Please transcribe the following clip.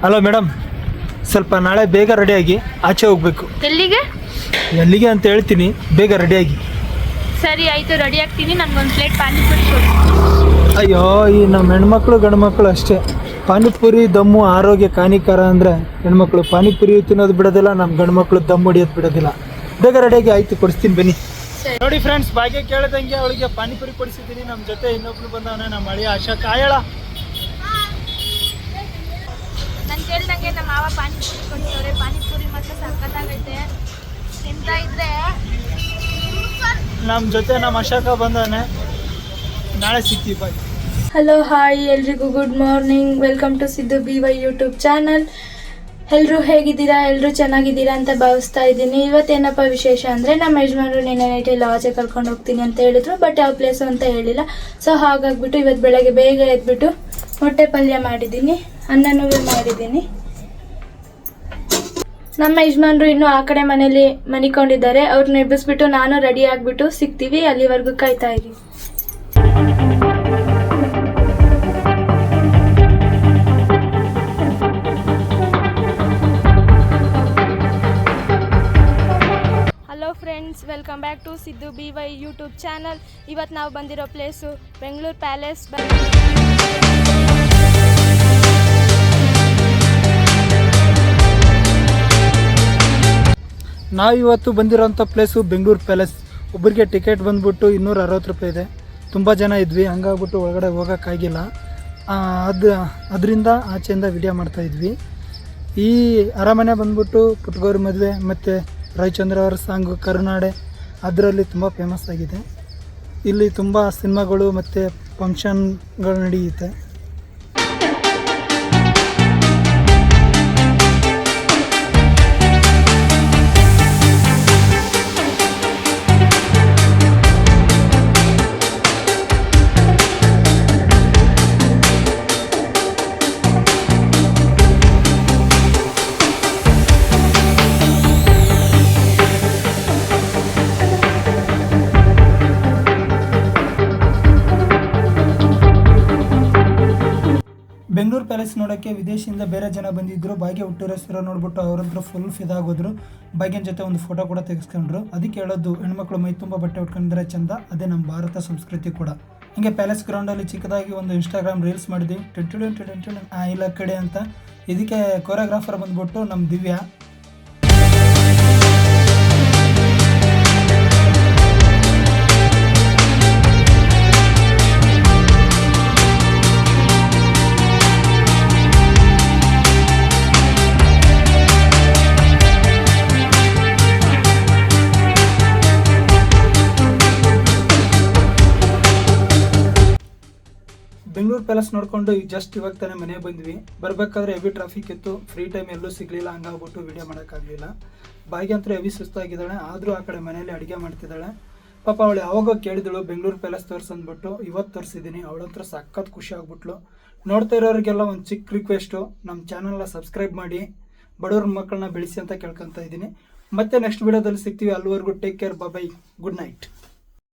Hello madam, ಸ್ವಲ್ಪ ನಾಳೆ ಬೇಗ ರೆಡಿಯಾಗಿ ಆಚೆ ಹೋಗ್ಬೇಕು. ಎಲ್ಲಿಗೆ ಅಂತ ಹೇಳ್ತೀನಿ, ಬೇಗ ರೆಡಿಯಾಗಿ. ಸರಿ ಆಯಿತು, ರೆಡಿ ಆಗ್ತೀನಿ. ನನಗೊಂದು ಪ್ಲೇಟ್ ಪಾನಿಪುರಿ ಕೊಡಿ. ಅಯ್ಯೋ, ಈ ನಮ್ಮ ಹೆಣ್ಮಕ್ಳು ಗಂಡ್ಮಕ್ಳು ಅಷ್ಟೇ. ಪಾನಿಪುರಿ ದಮ್ಮು ಆರೋಗ್ಯ ಹಾನಿಕರ ಅಂದರೆ ಹೆಣ್ಮಕ್ಳು ಪಾನಿಪುರಿ ತಿನ್ನೋದು ಬಿಡೋದಿಲ್ಲ, ನಮ್ಮ ಗಂಡ್ಮಕ್ಳು ದಮ್ ಹೊಡಿಯೋದು ಬಿಡೋದಿಲ್ಲ. ಬೇಗ ರೆಡಿಯಾಗಿ ಆಯಿತು, ಕೊಡಿಸ್ತೀನಿ ಬನ್ನಿ. ನೋಡಿ ಫ್ರೆಂಡ್ಸ್, ಭಾಗ್ಯ ಕೇಳ್ದಂಗೆ ಅವಳಿಗೆ ಪಾನಿಪುರಿ ಕೊಡಿಸಿದ್ದೀನಿ. ನಮ್ಮ ಜೊತೆ ಇನ್ನೊಬ್ರು ಬಂದವನೇ, ನಮ್ಮ ಹಳೆಯ ಆಶಾ ಕಾಯಳ. ನಾನು ಕೇಳ್ದಂಗೆ ನಮ್ಮ ಮಾವ ಪಾನಿಪುರಿ ಕೊಡ್ತವ್ರೆ. ಪಾನಿಪುರಿ ಮಾತ್ರ ಸಖತ್ತಾಗೈತೆ, ತಿಂತಾ ಇದ್ರೆ. ನಮ್ಮ ಜೊತೆ ನಮ್ಮ ಅಶಾಕ ಬಂದವನೇ, ನಾಳೆ ಸಿಗ್ತೀವಿ. ಬಾಯ್. ಹಲೋ, ಹಾಯ್ ಎಲ್ರಿಗೂ good morning. Welcome to Siddu BY YouTube channel. ಎಲ್ಲರೂ ಹೇಗಿದ್ದೀರಾ? ಎಲ್ಲರೂ ಚೆನ್ನಾಗಿದ್ದೀರಾ ಅಂತ ಭಾವಿಸ್ತಾ ಇದ್ದೀನಿ. ಇವತ್ತೇನಪ್ಪ ವಿಶೇಷ ಅಂದರೆ, ನಮ್ಮ ಯಜಮಾನರು ನಿನ್ನೆ ನೈಟ್ ಲಾಜೆ ಕರ್ಕೊಂಡು ಹೋಗ್ತೀನಿ ಅಂತ ಹೇಳಿದ್ರು, ಬಟ್ ಯಾವ ಪ್ಲೇಸು ಅಂತ ಹೇಳಿಲ್ಲ. ಸೊ ಹಾಗಾಗ್ಬಿಟ್ಟು ಇವತ್ತು ಬೆಳಗ್ಗೆ ಬೇಗ ಎದ್ಬಿಟ್ಟು ಮೊಟ್ಟೆ ಪಲ್ಯ ಮಾಡಿದ್ದೀನಿ, ಅನ್ನನೂ ಮಾಡಿದ್ದೀನಿ. ನಮ್ಮ ಯಜಮಾನರು ಇನ್ನೂ ಆ ಕಡೆ ಮನೇಲಿ ಮನಿಕೊಂಡಿದ್ದಾರೆ. ಅವ್ರನ್ನ ಎಬ್ಬಿಸ್ಬಿಟ್ಟು ನಾನು ರೆಡಿ ಆಗಿಬಿಟ್ಟು ಸಿಗ್ತೀವಿ. ಅಲ್ಲಿವರೆಗೂ ಕಾಯ್ತಾ ಇರಿ. Hello friends, welcome back to Siddu BY YouTube channel. ಇವತ್ತು ನಾವು ಬಂದಿರೋ ಪ್ಲೇಸು ಬೆಂಗಳೂರು ಪ್ಯಾಲೇಸ್. ನಾವು ಇವತ್ತು ಬಂದಿರೋಂಥ ಪ್ಲೇಸು ಬೆಂಗಳೂರು ಪ್ಯಾಲೇಸ್. ಒಬ್ಬರಿಗೆ ಟಿಕೆಟ್ ಬಂದುಬಿಟ್ಟು 260 ರೂಪಾಯಿ ಇದೆ. ತುಂಬ ಜನ ಇದ್ವಿ, ಹಂಗಾಗ್ಬಿಟ್ಟು ಒಳಗಡೆ ಹೋಗೋಕ್ಕಾಗಿಲ್ಲ. ಅದರಿಂದ ಆಚೆಯಿಂದ ವಿಡಿಯೋ ಮಾಡ್ತಾಯಿದ್ವಿ. ಈ ಅರಮನೆ ಬಂದ್ಬಿಟ್ಟು ಪುಟ್ಟಗೌರಿ ಮದುವೆ ಮತ್ತು ರವಿಚಂದ್ರ ಅವರ ಸಾಂಗು ಕರುನಾಡೆ ಅದರಲ್ಲಿ ತುಂಬ ಫೇಮಸ್ ಆಗಿದೆ. ಇಲ್ಲಿ ತುಂಬ ಸಿನಿಮಾಗಳು ಮತ್ತು ಫಂಕ್ಷನ್ಗಳು ನಡೆಯುತ್ತೆ. ಬೆಂಗಳೂರು ಪ್ಯಾಲೇಸ್ ನೋಡೋಕ್ಕೆ ವಿದೇಶದಿಂದ ಬೇರೆ ಜನ ಬಂದಿದ್ದರು. ಭಾಗ್ಯ ಹುಟ್ಟೂರಸ್ತಿರೋ ನೋಡ್ಬಿಟ್ಟು ಅವರಂತರ ಫುಲ್ ಫಿದಾಗೋದ್ರು. ಭಾಗ್ಯನ ಜೊತೆ ಒಂದು ಫೋಟೋ ಕೂಡ ತೆಗೆಸ್ಕೊಂಡ್ರು. ಅದಕ್ಕೆ ಹೇಳೋದು, ಹೆಣ್ಮಕ್ಳು ಮೈ ತುಂಬ ಬಟ್ಟೆ ಉಟ್ಕೊಂಡ್ರೆ ಚಂದ, ಅದೇ ನಮ್ಮ ಭಾರತ ಸಂಸ್ಕೃತಿ ಕೂಡ. ಹೀಗೆ ಪ್ಯಾಲೇಸ್ ಗ್ರೌಂಡಲ್ಲಿ ಚಿಕ್ಕದಾಗಿ ಒಂದು ಇನ್ಸ್ಟಾಗ್ರಾಮ್ ರೀಲ್ಸ್ ಮಾಡಿದ್ವಿ, ಇಲ್ಲ ಕಡೆ ಅಂತ. ಇದಕ್ಕೆ ಕೊರಿಯೋಗ್ರಾಫರ್ ಬಂದ್ಬಿಟ್ಟು ನಮ್ಮ ದಿವ್ಯಾ. ಬೆಂಗಳೂರು ಪ್ಯಾಲೇಸ್ ನೋಡಿಕೊಂಡು ಜಸ್ಟ್ ಇವಾಗ ತಾನೇ ಮನೆಗೆ ಬಂದ್ವಿ. ಬರಬೇಕಾದ್ರೆ ಹೆವಿ ಟ್ರಾಫಿಕ್ ಇತ್ತು, ಫ್ರೀ ಟೈಮ್ ಎಲ್ಲೂ ಸಿಗಲಿಲ್ಲ, ಹಂಗಾಗ್ಬಿಟ್ಟು ವಿಡಿಯೋ ಮಾಡೋಕ್ಕಾಗಲಿಲ್ಲ. ಭಾಗ್ಯ ಅಂತೂ ಹೆವಿ ಸುಸ್ತಾಗಿದ್ದಾಳೆ, ಆದರೂ ಆ ಕಡೆ ಮನೇಲಿ ಅಡುಗೆ ಮಾಡ್ತಿದ್ದಾಳೆ. ಪಾಪ ಅವಳು ಯಾವಾಗ ಕೇಳಿದಳು ಬೆಂಗಳೂರು ಪ್ಯಾಲೇಸ್ ತೋರಿಸಂದ್ಬಿಟ್ಟು ಇವತ್ತು ತೋರಿಸಿದ್ದೀನಿ. ಅವಳಂತ್ರ ಸಖತ್ ಖುಷಿ ಆಗ್ಬಿಟ್ಲು. ನೋಡ್ತಾ ಇರೋರಿಗೆಲ್ಲ ಒಂದು ಚಿಕ್ಕ ರಿಕ್ವೆಸ್ಟು, ನಮ್ಮ ಚಾನಲ್ನ ಸಬ್ಸ್ಕ್ರೈಬ್ ಮಾಡಿ ಬಡವ್ರ ಮಕ್ಕಳನ್ನ ಬೆಳೆಸಿ ಅಂತ ಕೇಳ್ಕೊತಾ ಇದ್ದೀನಿ. ಮತ್ತೆ ನೆಕ್ಸ್ಟ್ ವಿಡಿಯೋದಲ್ಲಿ ಸಿಗ್ತೀವಿ. ಅಲ್ಲಿವರೆಗೂ take care, by, good night.